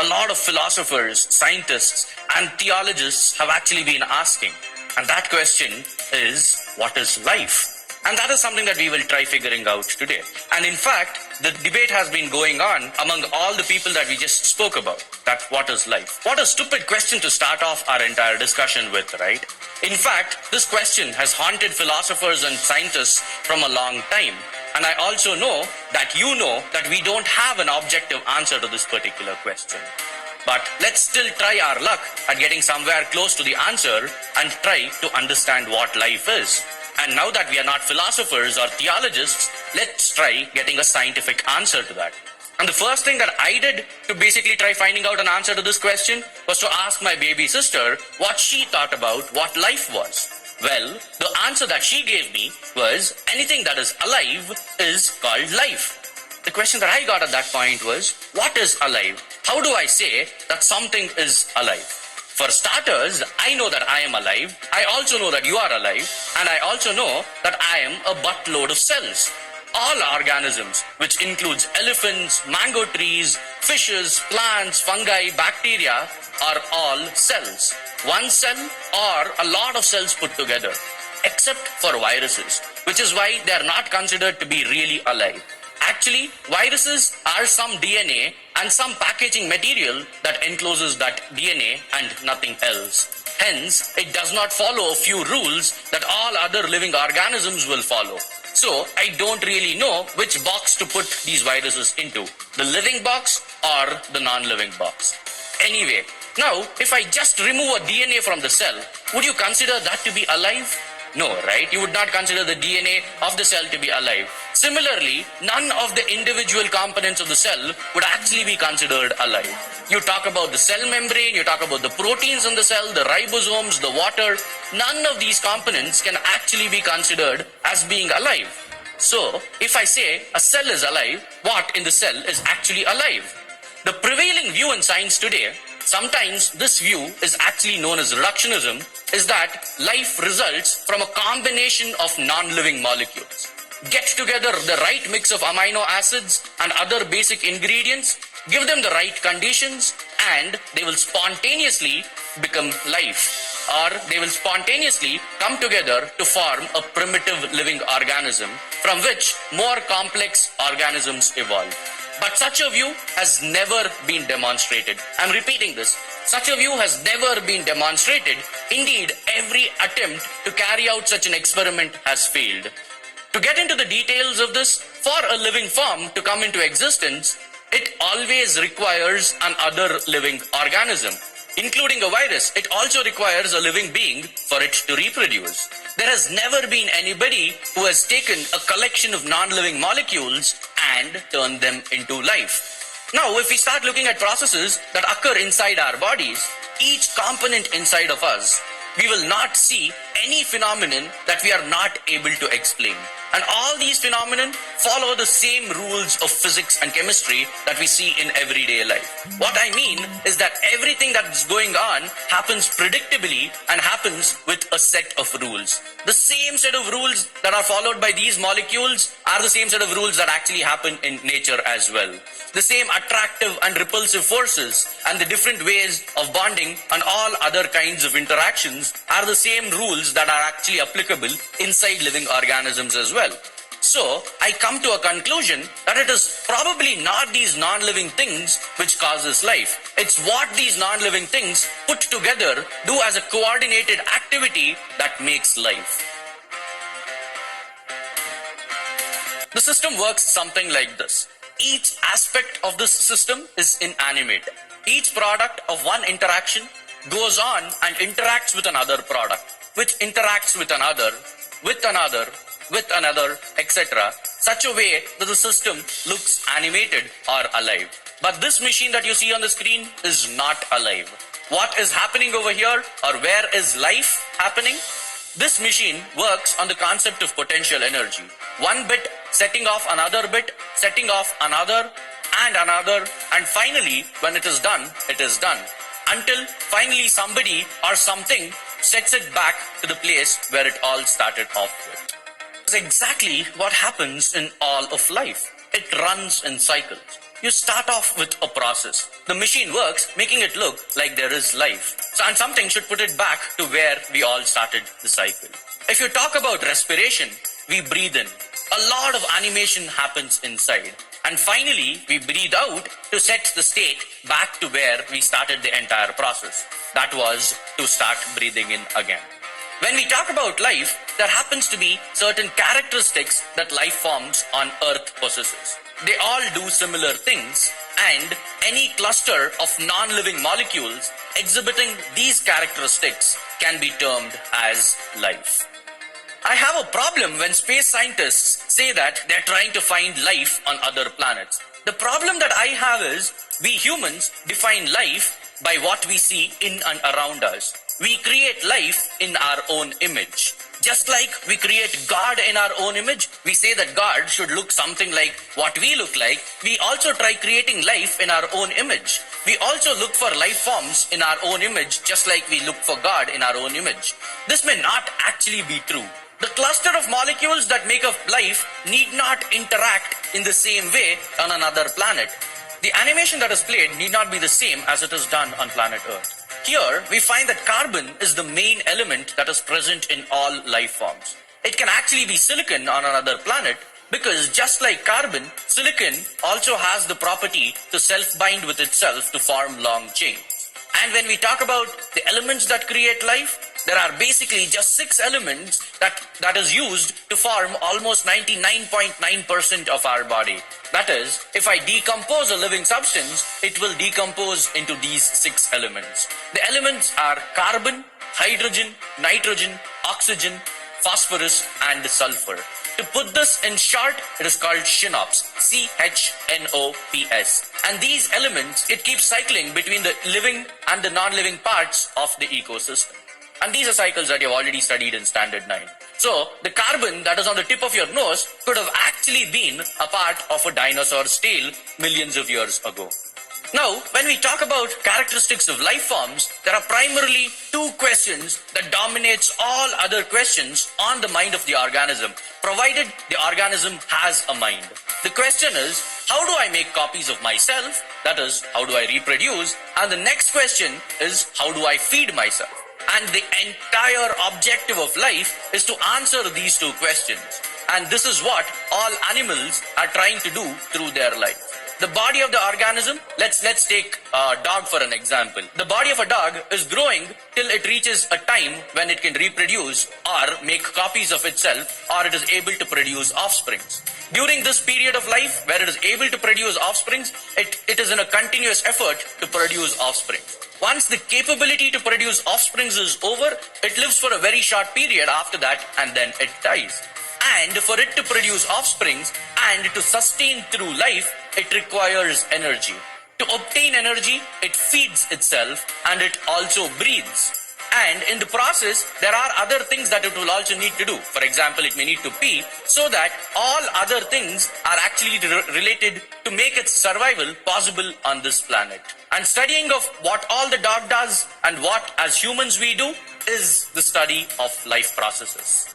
a lot of philosophers, scientists, and theologians have actually been asking. And that question is, what is life? And that is something that we will try figuring out today. And in fact, the debate has been going on among all the people that we just spoke about, that what is life? What a stupid question to start off our entire discussion with, right? In fact, this question has haunted philosophers and scientists from a long time. And I also know that we don't have an objective answer to this particular question. But let's still try our luck at getting somewhere close to the answer and try to understand what life is. And now that we are not philosophers or theologians, let's try getting a scientific answer to that. And the first thing that I did to basically try finding out an answer to this question was to ask my baby sister what she thought about what life was. Well, the answer that she gave me was anything that is alive is called life. The question that I got at that point was, what is alive? How do I say that something is alive? For starters, I know that I am alive. I also know that you are alive. And I also know that I am a buttload of cells. All organisms, which includes elephants, mango trees, fishes, plants, fungi, bacteria, are all cells. One cell or a lot of cells put together, except for viruses, which is why they are not considered to be really alive. Actually, viruses are some DNA and some packaging material that encloses that DNA and nothing else. Hence, it does not follow a few rules that all other living organisms will follow. So, I don't really know which box to put these viruses into, the living box or the non-living box. Anyway, now, if I just remove a DNA from the cell, would you consider that to be alive? No, right? You would not consider the DNA of the cell to be alive. Similarly, none of the individual components of the cell would actually be considered alive. You talk about the cell membrane, you talk about the proteins in the cell, the ribosomes, the water. None of these components can actually be considered as being alive. So, if I say a cell is alive, what in the cell is actually alive? The prevailing view in science today, sometimes this view is actually known as reductionism, is that life results from a combination of non-living molecules. Get together the right mix of amino acids and other basic ingredients, give them the right conditions, and they will spontaneously become life. Or they will spontaneously come together to form a primitive living organism from which more complex organisms evolve. But such a view has never been demonstrated. I'm repeating this. Such a view has never been demonstrated. Indeed, every attempt to carry out such an experiment has failed. To get into the details of this, for a living form to come into existence, it always requires another living organism. Including a virus, it also requires a living being for it to reproduce. There has never been anybody who has taken a collection of non-living molecules and turned them into life. Now, if we start looking at processes that occur inside our bodies, each component inside of us, we will not see any phenomenon that we are not able to explain. And all these phenomena follow the same rules of physics and chemistry that we see in everyday life. What I mean is that everything that's going on happens predictably and happens with a set of rules. The same set of rules that are followed by these molecules are the same set of rules that actually happen in nature as well. The same attractive and repulsive forces and the different ways of bonding and all other kinds of interactions are the same rules that are actually applicable inside living organisms as well. So, I come to a conclusion that it is probably not these non-living things which causes life. It's what these non-living things put together do as a coordinated activity that makes life. The system works something like this. Each aspect of this system is inanimate. Each product of one interaction goes on and interacts with another product, which interacts with another, etc., such a way that the system looks animated or alive. But this machine that you see on the screen is not alive. What is happening over here, or where is life happening? This machine works on the concept of potential energy. One bit setting off another bit, setting off another, and finally, when it is done, it is done. Until finally somebody or something sets it back to the place where it all started off with. is exactly what happens in all of life. It runs in cycles. You start off with a process. The machine works, making it look like there is life. And something should put it back to where we all started the cycle. If you talk about respiration, we breathe in. A lot of animation happens inside. And finally, we breathe out to set the state back to where we started the entire process. That was to start breathing in again. When we talk about life, there happens to be certain characteristics that life forms on Earth possesses. They all do similar things, and any cluster of non-living molecules exhibiting these characteristics can be termed as life. I have a problem when space scientists say that they're trying to find life on other planets. The problem that I have is we humans define life by what we see in and around us. We create life in our own image. Just like we create God in our own image, we say that God should look something like what we look like. We also try creating life in our own image. We also look for life forms in our own image, just like we look for God in our own image. This may not actually be true. The cluster of molecules that make up life need not interact in the same way on another planet. The animation that is played need not be the same as it is done on planet Earth. Here, we find that carbon is the main element that is present in all life forms. It can actually be silicon on another planet because just like carbon, silicon also has the property to self-bind with itself to form long chains. And when we talk about the elements that create life, there are basically just 6 elements that is used to form almost 99.9% of our body. That is, if I decompose a living substance, it will decompose into these 6 elements. The elements are carbon, hydrogen, nitrogen, oxygen, phosphorus, and sulfur. To put this in short, it is called CHNOPS, CHNOPS. And these elements, it keeps cycling between the living and the non-living parts of the ecosystem. And these are cycles that you've already studied in Standard 9. So, the carbon that is on the tip of your nose could have actually been a part of a dinosaur's tail millions of years ago. Now, when we talk about characteristics of life forms, there are primarily 2 questions that dominates all other questions on the mind of the organism, provided the organism has a mind. The question is, how do I make copies of myself? That is, how do I reproduce? And the next question is, how do I feed myself? And the entire objective of life is to answer these 2 questions. And this is what all animals are trying to do through their life. The body of the organism, let's take a dog for an example. The body of a dog is growing till it reaches a time when it can reproduce or make copies of itself, or it is able to produce offsprings. During this period of life where it is able to produce offsprings, it is in a continuous effort to produce offspring. Once the capability to produce offsprings is over, it lives for a very short period after that and then it dies. And for it to produce offsprings and to sustain through life, it requires energy. To obtain energy, it feeds itself and it also breathes. And in the process, there are other things that it will also need to do. For example, it may need to pee, so that all other things are actually related to make its survival possible on this planet. And studying of what all the dog does and what as humans we do is the study of life processes.